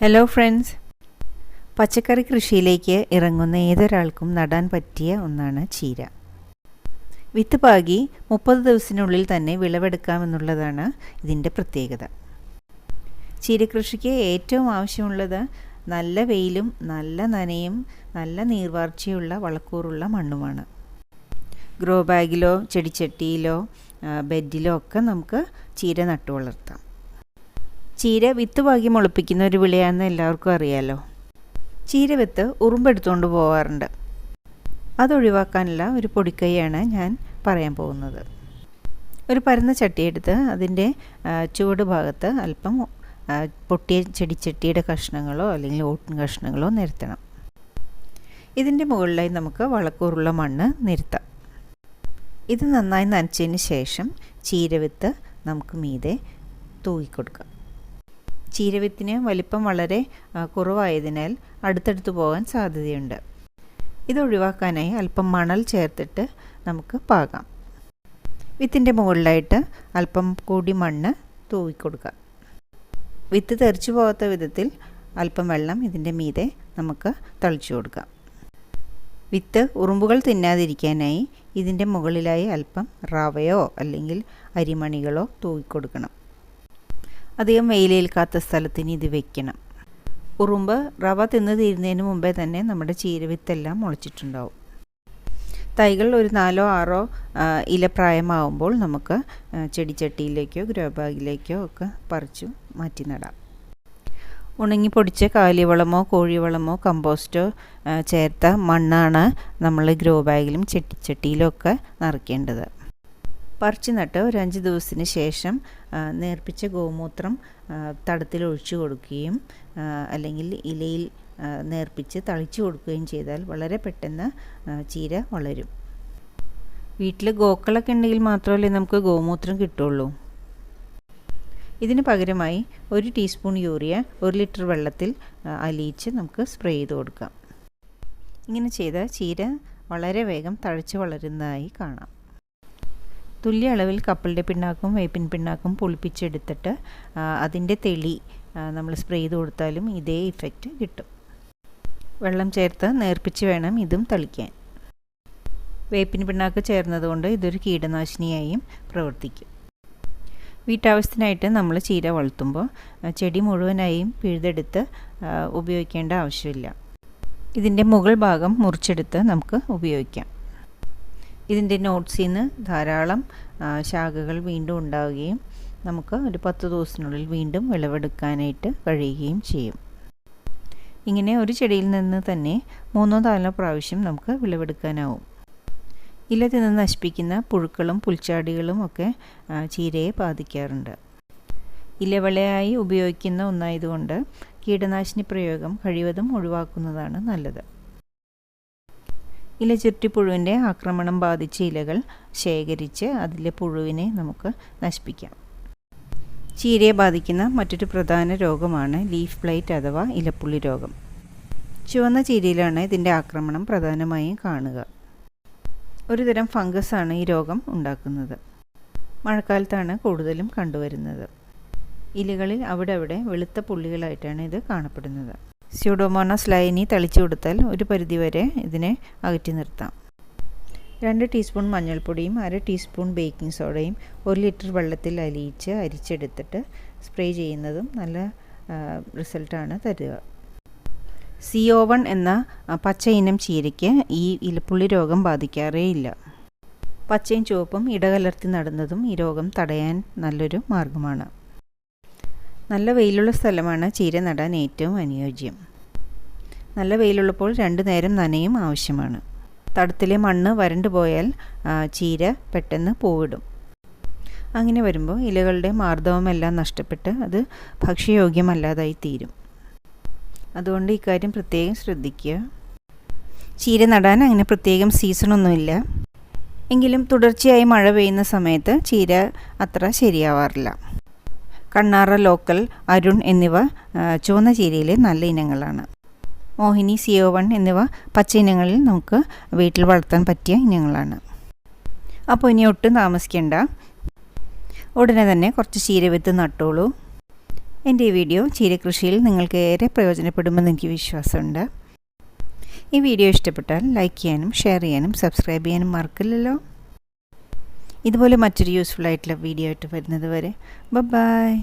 Hello friends, പച്ചക്കറി കൃഷിയിലേക്ക് ഇറങ്ങുന്ന ഏതൊരാൾക്കും നടാൻ പറ്റിയ ഒന്നാണ് ചീര. വിത്ത് പാകി 30 ദിവസത്തിനുള്ളിൽ തന്നെ വിളവെടുക്കാമെന്നുള്ളതാണ് ഇതിൻ്റെ പ്രത്യേകത. ചീര കൃഷിക്ക് ഏറ്റവും ആവശ്യമുള്ളത് നല്ല വെയിലും നല്ല നനയും നല്ല നീർവാർച്ചയുള്ള വളക്കൂറുള്ള മണ്ണുമാണ്. ഗ്രോ ബാഗിലോ ചെടിച്ചട്ടിയിലോ ബെഡിലോ ഒക്കെ നമുക്ക് ചീര നട്ടു വളർത്താം. ചീര വിത്ത് പാകി മുളപ്പിക്കുന്ന ഒരു വിളയാണെന്ന് എല്ലാവർക്കും അറിയാലോ. ചീര വിത്ത് ഉറുമ്പെടുത്തുകൊണ്ട് പോകാറുണ്ട്. അതൊഴിവാക്കാനുള്ള ഒരു പൊടിക്കൈയാണ് ഞാൻ പറയാൻ പോകുന്നത്. ഒരു പരന്ന ചട്ടിയെടുത്ത് അതിൻ്റെ ചുവട് ഭാഗത്ത് അല്പം പൊട്ടിയ ചെടിച്ചട്ടിയുടെ കഷ്ണങ്ങളോ അല്ലെങ്കിൽ ഓട്ടിൻ കഷ്ണങ്ങളോ നിരത്തണം. ഇതിൻ്റെ മുകളിലായി നമുക്ക് വളക്കൂറുള്ള മണ്ണ് നിരത്താം. ഇത് നന്നായി നനച്ചതിന് ശേഷം ചീരവിത്ത് നമുക്ക് മീതെ തൂക്കിക്കൊടുക്കാം. ചീരവിത്തിന് വലിപ്പം വളരെ കുറവായതിനാൽ അടുത്തടുത്ത് പോകാൻ സാധ്യതയുണ്ട്. ഇതൊഴിവാക്കാനായി അല്പം മണൽ ചേർത്തിട്ട് നമുക്ക് പാകാം. വിത്തിൻ്റെ മുകളിലായിട്ട് അല്പം കൂടി മണ്ണ് തൂവിക്കൊടുക്കാം. വിത്ത് തെറിച്ചു പോകാത്ത വിധത്തിൽ അല്പം വെള്ളം ഇതിൻ്റെ മീതെ നമുക്ക് തളിച്ചു കൊടുക്കാം. വിത്ത് ഉറുമ്പുകൾ തിന്നാതിരിക്കാനായി ഇതിൻ്റെ മുകളിലായി അല്പം റവയോ അല്ലെങ്കിൽ അരിമണികളോ തൂവിക്കൊടുക്കണം. അധികം വെയിലേൽക്കാത്ത സ്ഥലത്തിന് ഇത് വെക്കണം. ഉറുമ്പ് റവ തിന്ന് തീരുന്നതിന് മുമ്പേ തന്നെ നമ്മുടെ ചീരവിത്തെല്ലാം മുളച്ചിട്ടുണ്ടാവും. തൈകൾ ഒരു 4-6 ഇല പ്രായമാകുമ്പോൾ നമുക്ക് ചെടിച്ചട്ടിയിലേക്കോ ഗ്രോ ബാഗിലേക്കോ ഒക്കെ പറിച്ചു മാറ്റി നടാം. ഉണങ്ങി പൊടിച്ച കാലിവളമോ കോഴിവളമോ കമ്പോസ്റ്റോ ചേർത്ത മണ്ണാണ് നമ്മൾ ഗ്രോ ബാഗിലും ചെടിച്ചട്ടിയിലും ഒക്കെ നിറയ്ക്കേണ്ടത്. പറിച്ചു നട്ട് ഒരു 5 ദിവസത്തിന് ശേഷം നേർപ്പിച്ച ഗോമൂത്രം തടത്തിൽ ഒഴിച്ചു കൊടുക്കുകയും അല്ലെങ്കിൽ ഇലയിൽ നേർപ്പിച്ച് തളിച്ചു കൊടുക്കുകയും ചെയ്താൽ വളരെ പെട്ടെന്ന് ചീര വളരും. വീട്ടിൽ ഗോക്കളൊക്കെ ഉണ്ടെങ്കിൽ മാത്രമല്ലേ നമുക്ക് ഗോമൂത്രം കിട്ടുള്ളൂ. ഇതിന് പകരമായി 1 ടീസ്പൂൺ യൂറിയ 1 ലിറ്റർ വെള്ളത്തിൽ അലിയിച്ച് നമുക്ക് സ്പ്രേ ചെയ്ത് കൊടുക്കാം. ഇങ്ങനെ ചെയ്താൽ ചീര വളരെ വേഗം തഴച്ച് വളരുന്നതായി കാണാം. തുല്യ അളവിൽ കപ്പലിൻ്റെ പിണ്ണാക്കും വേപ്പിൻ പിണ്ണാക്കും പുളിപ്പിച്ചെടുത്തിട്ട് അതിൻ്റെ തെളി നമ്മൾ സ്പ്രേ ചെയ്ത് കൊടുത്താലും ഇതേ ഇഫക്റ്റ് കിട്ടും. വെള്ളം ചേർത്ത് നേർപ്പിച്ച് വേണം ഇതും തളിക്കാൻ. വേപ്പിൻ പിണ്ണാക്ക് ചേർന്നതുകൊണ്ട് ഇതൊരു കീടനാശിനിയായും പ്രവർത്തിക്കും. വീട്ടാവശ്യത്തിനായിട്ട് നമ്മൾ ചീര വളർത്തുമ്പോൾ ചെടി മുഴുവനായും പിഴുതെടുത്ത് ഉപയോഗിക്കേണ്ട ആവശ്യമില്ല. ഇതിൻ്റെ മുകൾ ഭാഗം മുറിച്ചെടുത്ത് നമുക്ക് ഉപയോഗിക്കാം. ഇതിൻ്റെ നോട്ട്സിൽ നിന്ന് ധാരാളം ശാഖകൾ വീണ്ടും ഉണ്ടാവുകയും നമുക്ക് ഒരു 10 ദിവസത്തിനുള്ളിൽ വീണ്ടും വിളവെടുക്കാനായിട്ട് കഴിയുകയും ചെയ്യും. ഇങ്ങനെ ഒരു ചെടിയിൽ നിന്ന് തന്നെ 3-4 പ്രാവശ്യം നമുക്ക് വിളവെടുക്കാനാവും. ഇല തിന്ന് നശിപ്പിക്കുന്ന പുഴുക്കളും പുൽച്ചാടികളും ഒക്കെ ചീരയെ ബാധിക്കാറുണ്ട്. ഇലവിളയായി ഉപയോഗിക്കുന്ന ഒന്നായതുകൊണ്ട് കീടനാശിനി പ്രയോഗം കഴിവതും ഒഴിവാക്കുന്നതാണ് നല്ലത്. ഇല ചുറ്റിപ്പുഴുവിൻ്റെ ആക്രമണം ബാധിച്ച ഇലകൾ ശേഖരിച്ച് അതിലെ പുഴുവിനെ നമുക്ക് നശിപ്പിക്കാം. ചീരയെ ബാധിക്കുന്ന മറ്റൊരു പ്രധാന രോഗമാണ് ലീഫ് ബ്ലൈറ്റ് അഥവാ ഇലപ്പുള്ളി രോഗം. ചുവന്ന ചീരയിലാണ് ഇതിൻ്റെ ആക്രമണം പ്രധാനമായും കാണുക. ഒരുതരം ഫംഗസാണ് ഈ രോഗം ഉണ്ടാക്കുന്നത്. മഴക്കാലത്താണ് കൂടുതലും കണ്ടുവരുന്നത്. ഇലകളിൽ അവിടെ വെളുത്ത പുള്ളികളായിട്ടാണ് ഇത് കാണപ്പെടുന്നത്. സ്യൂഡോമോണാസ് ലൈനി തളിച്ചു കൊടുത്താൽ ഒരു പരിധിവരെ ഇതിനെ അകറ്റി നിർത്താം. 2 ടീസ്പൂൺ മഞ്ഞൾപ്പൊടിയും 1/2 ടീസ്പൂൺ ബേക്കിംഗ് സോഡയും 1 ലിറ്റർ വെള്ളത്തിൽ അലിയിച്ച് അരിച്ചെടുത്തിട്ട് സ്പ്രേ ചെയ്യുന്നതും നല്ല റിസൾട്ടാണ് തരിക. CO1 എന്ന പച്ച ഇനം ചീരയ്ക്ക് ഈ ഇലപ്പുള്ളി രോഗം ബാധിക്കാറേ ഇല്ല. പച്ചയും ചുവപ്പും ഇടകലർത്തി നടുന്നതും ഈ രോഗം തടയാൻ നല്ലൊരു മാർഗമാണ്. നല്ല വെയിലുള്ള സ്ഥലമാണ് ചീര നടാൻ ഏറ്റവും അനുയോജ്യം. നല്ല വെയിലുള്ളപ്പോൾ 2 നേരം നനയും ആവശ്യമാണ്. തടത്തിലെ മണ്ണ് വരണ്ടു പോയാൽ ചീര പെട്ടെന്ന് പൂവിടും. അങ്ങനെ വരുമ്പോൾ ഇലകളുടെ മാർദ്ദവമെല്ലാം നഷ്ടപ്പെട്ട് അത് ഭക്ഷ്യയോഗ്യമല്ലാതായി തീരും. അതുകൊണ്ട് ഇക്കാര്യം പ്രത്യേകം ശ്രദ്ധിക്കുക. ചീര നടാൻ അങ്ങനെ പ്രത്യേകം സീസണൊന്നുമില്ല. എങ്കിലും തുടർച്ചയായി മഴ പെയ്യുന്ന സമയത്ത് ചീര അത്ര ശരിയാവാറില്ല. കണ്ണാറ ലോക്കൽ, അരുൺ എന്നിവ ചുവന്ന ചീരയിലെ നല്ല ഇനങ്ങളാണ്. മോഹിനി, CO1 എന്നിവ പച്ച ഇനങ്ങളിൽ നമുക്ക് വീട്ടിൽ വളർത്താൻ പറ്റിയ ഇനങ്ങളാണ്. അപ്പോൾ ഇനി ഒട്ടും താമസിക്കേണ്ട, ഉടനെ തന്നെ കുറച്ച് ചീരവിത്ത് നട്ടോളൂ. എൻ്റെ ഈ വീഡിയോ ചീരകൃഷിയിൽ നിങ്ങൾക്ക് ഏറെ പ്രയോജനപ്പെടുമെന്ന് എനിക്ക് വിശ്വാസമുണ്ട്. ഈ വീഡിയോ ഇഷ്ടപ്പെട്ടാൽ ലൈക്ക് ചെയ്യാനും ഷെയർ ചെയ്യാനും സബ്സ്ക്രൈബ് ചെയ്യാനും മറക്കില്ലല്ലോ. ഇതുപോലെ മറ്റൊരു യൂസ്ഫുൾ ആയിട്ടുള്ള വീഡിയോ ആയിട്ട് വരുന്നത് വരെ ബൈ.